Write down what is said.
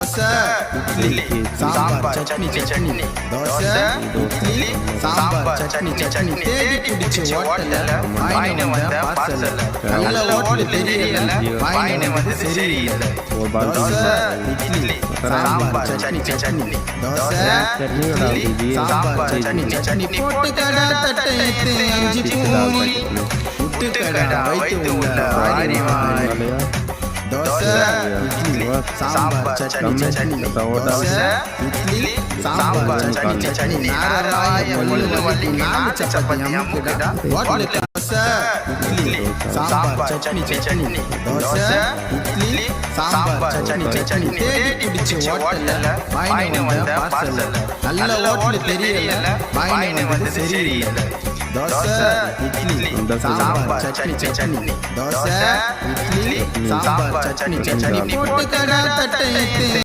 தோசை இட்லி சாம்பார் சட்னி சட்னி தோசை இட்லி சாம்பார் சட்னி சட்னி தேடி பிடிச்சு ஓட்டல வாயின வந்த பார்சல் நல்ல ஓட்டல் தெரியல வாயின வந்து சரியில்லை தோசை இட்லி சாம்பார் சட்னி சட்னி தோசை இட்லி சாம்பார் சட்னி சட்னி போட்டு கடை தட்டையத்து அஞ்சு பூரி புட்டு கடை வைத்து உள்ள வாரி வாரி தோசை இட்லி சாம்பார் சட்னி சட்னி தோசை இட்லி சாம்பார் சட்னி சட்னி நாராய முள்ளு வள்ளி நாலு சப்பாத்தி அமுக்குடா ஹோட்டல் தோசை இட்லி சாம்பார் சட்னி சட்னி தோசை இட்லி சாம்பார் சட்னி சட்னி தேடி பிடிச்சு ஓட்டல வாயின வந்த பார்சல் நல்ல ஓட்டல் தெரியல வாயின வந்து சரியில்லை தோசை இட்லி சாம்பார் சட்னி சட்னி தோசை இட்லி சாம்பார் சட்னி சட்னி போட்டு கடை தட்டையத்து